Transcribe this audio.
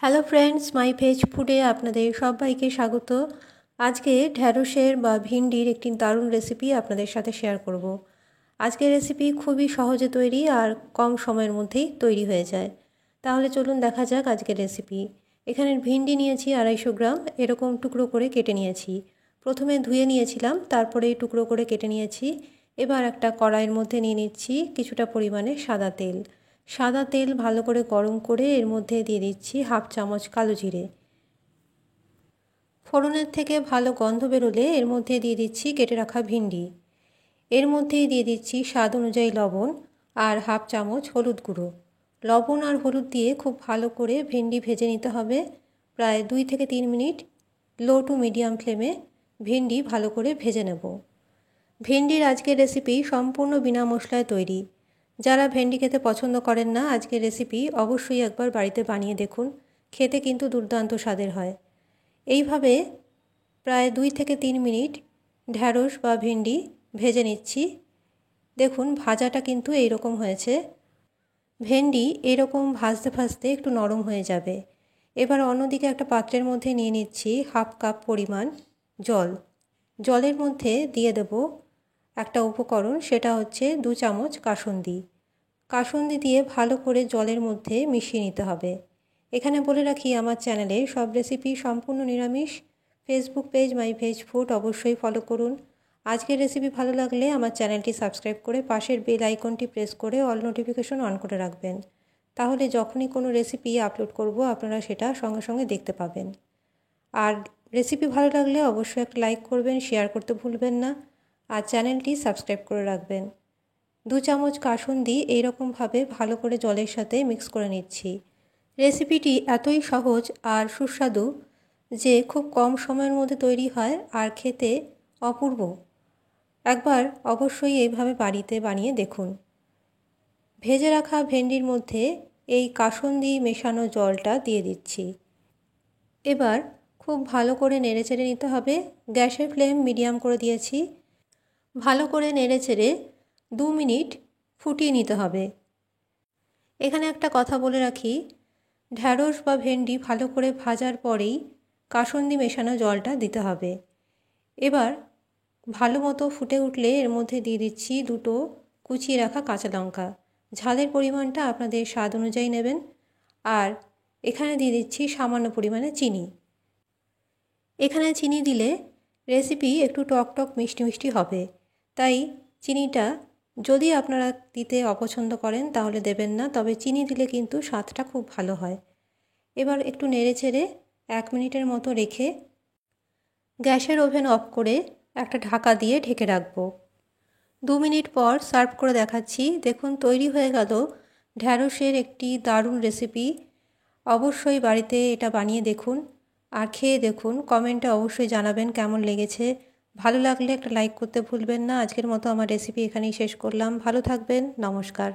Hello friends, মাই veg ফুডে আপনাদের সবাইকে স্বাগত। আজকে ঢ্যাঁড়সের বা ভিন্ডির একটি দারুণ রেসিপি আপনাদের সাথে শেয়ার করব। আজকের রেসিপি খুবই সহজে তৈরি আর কম সময়ের মধ্যেই তৈরি হয়ে যায়। তাহলে চলুন দেখা যাক আজকের রেসিপি। এখানে ভিন্ডি নিয়েছি 250 গ্রাম, এরকম টুকরো করে কেটে নিয়েছি। প্রথমে ধুয়ে নিয়েছিলাম, তারপরে টুকরো করে কেটে নিয়েছি। এবার একটা কড়াইয়ের মধ্যে নিয়ে নিচ্ছি কিছুটা পরিমাণে সাদা তেল। সাদা তেল ভালো করে গরম করে এর মধ্যে দিয়ে দিচ্ছি 1/2 চামচ কালো জিরে। ফোড়নের থেকে ভালো গন্ধ বেরোলে এর মধ্যে দিয়ে দিচ্ছি কেটে রাখা ভিন্ডি। এর মধ্যেই দিয়ে দিচ্ছি স্বাদ অনুযায়ী লবণ আর 1/2 চামচ হলুদ গুঁড়ো। লবণ আর হলুদ দিয়ে খুব ভালো করে ভিন্ডি ভেজে নিতে হবে। প্রায় 2 থেকে 3 মিনিট লো টু মিডিয়াম ফ্লেমে ভিন্ডি ভালো করে ভেজে নেব। ভিন্ডির আজকের রেসিপি সম্পূর্ণ বিনা মশলায় তৈরি। যারা ভেন্ডি খেতে পছন্দ করেন না, আজকের রেসিপি অবশ্যই একবার বাড়িতে বানিয়ে দেখুন, খেতে কিন্তু দুর্দান্ত স্বাদের হয়। এইভাবে প্রায় 2 থেকে 3 মিনিট ঢ্যাঁড়স বা ভিন্ডি ভেজে নিচ্ছি। দেখুন ভাজাটা কিন্তু এইরকম হয়েছে। ভেন্ডি এরকম ভাজতে ভাজতে একটু নরম হয়ে যাবে। এবার অন্যদিকে একটা পাত্রের মধ্যে নিয়ে নিচ্ছি 1/2 কাপ পরিমাণ জল। জলের মধ্যে দিয়ে দেব একটা উপকরণ, সেটা হচ্ছে 2 চামচ কাসুন্দি। কাসুন্দি দিয়ে ভালো করে জলের মধ্যে মিশিয়ে নিতে হবে। এখানে বলে রাখি, আমার চ্যানেলে সব রেসিপি সম্পূর্ণ নিরামিষ। ফেসবুক পেজ মাই ভেজ ফুড অবশ্যই ফলো করুন। আজকের রেসিপি ভালো লাগলে আমার চ্যানেলটি সাবস্ক্রাইব করে পাশের বেল আইকনটি প্রেস করে অল নোটিফিকেশন অন করে রাখবেন। তাহলে যখনই কোনো রেসিপি আপলোড করব আপনারা সেটা সঙ্গে সঙ্গে দেখতে পাবেন। আর রেসিপি ভালো লাগলে অবশ্যই একটা লাইক করবেন, শেয়ার করতে ভুলবেন না, আর চ্যানেলটি সাবস্ক্রাইব করে রাখবেন। 2 চামচ কাসুন্দি এইরকমভাবে ভালো করে জলের সাথে মিক্স করে নিচ্ছি। রেসিপিটি এতই সহজ আর সুস্বাদু যে খুব কম সময়ের মধ্যে তৈরি হয় আর খেতে অপূর্ব। একবার অবশ্যই এইভাবে বাড়িতে বানিয়ে দেখুন। ভেজে রাখা ভেন্ডির মধ্যে এই কাসুন্দি মেশানো জলটা দিয়ে দিচ্ছি। এবার খুব ভালো করে নেড়েচেড়ে নিতে হবে। গ্যাসের ফ্লেম মিডিয়াম করে দিয়েছি। ভালো করে নেড়েচেড়ে 2 মিনিট ফুটিয়ে নিতে হবে। এখানে একটা কথা বলে রাখি, ঢ্যাঁড়স বা ভেন্ডি ভালো করে ভাজার পরেই কাসুন্দি মেশানো জলটা দিতে হবে। এবার ভালো মতো ফুটে উঠলে এর মধ্যে দিয়ে দিচ্ছি 2টো কুচিয়ে রাখা কাঁচা লঙ্কা। ঝালের পরিমাণটা আপনাদের স্বাদ অনুযায়ী নেবেন। আর এখানে দিয়ে দিচ্ছি সামান্য পরিমাণে চিনি। এখানে চিনি দিলে রেসিপি একটু টক টক মিষ্টি মিষ্টি হবে, তাই চিনিটা যদি আপনারা দিতে অপছন্দ করেন তাহলে দেবেন না, তবে চিনি দিলে কিন্তু স্বাদটা খুব ভালো হয়। এবার একটু নেড়েচেড়ে 1 মিনিটের মতো রেখে গ্যাসের ওভেন অফ করে একটা ঢাকা দিয়ে ঢেকে রাখবো। 2 মিনিট পর সার্ভ করে দেখাচ্ছি। দেখুন তৈরি হয়ে গেল ঢ্যাঁড়সের একটি দারুণ রেসিপি। অবশ্যই বাড়িতে এটা বানিয়ে দেখুন আর খেয়ে দেখুন। কমেন্টে অবশ্যই জানাবেন কেমন লেগেছে। ভালো লাগলে একটা লাইক করতে ভুলবেন না। আজকের মতো আমার রেসিপি এখানেই শেষ করলাম। ভালো থাকবেন। নমস্কার।